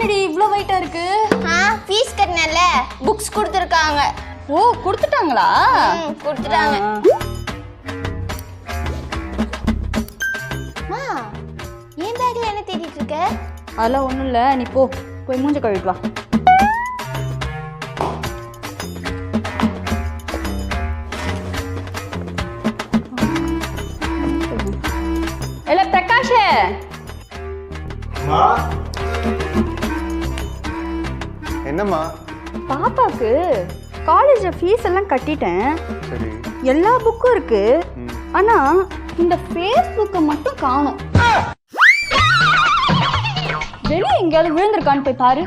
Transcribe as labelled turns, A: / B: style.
A: என்னடி இவ்ளோ வெயிட்டா இருக்கு?
B: ஃபீஸ் கட்டினல புக்ஸ் கொடுத்துருக்காங்க.
A: ஓ கொடுத்துட்டாங்களா?
B: கொடுத்துட்டாங்க. ஏன் பேக்ல என்ன தேடிட்டு இருக்க?
A: அதெல்லாம் ஒண்ணும் இல்ல, நீ போய் மூஞ்ச கழுவிட்டு வா. இல்ல பிரகாஷ்,
C: என்னம்மா?
A: பாப்பாக்கு காலேஜ் ஃபீஸ் எல்லாம் கட்டிட்டேன்.
C: சரி,
A: எல்லா புக்கும் இருக்கு. ஆனா இந்த ஃபேஸ்புக்கை மட்டும் காணோம். வெளியே எங்கேயாவது விழுந்திருக்கான்னு போய் பாரு.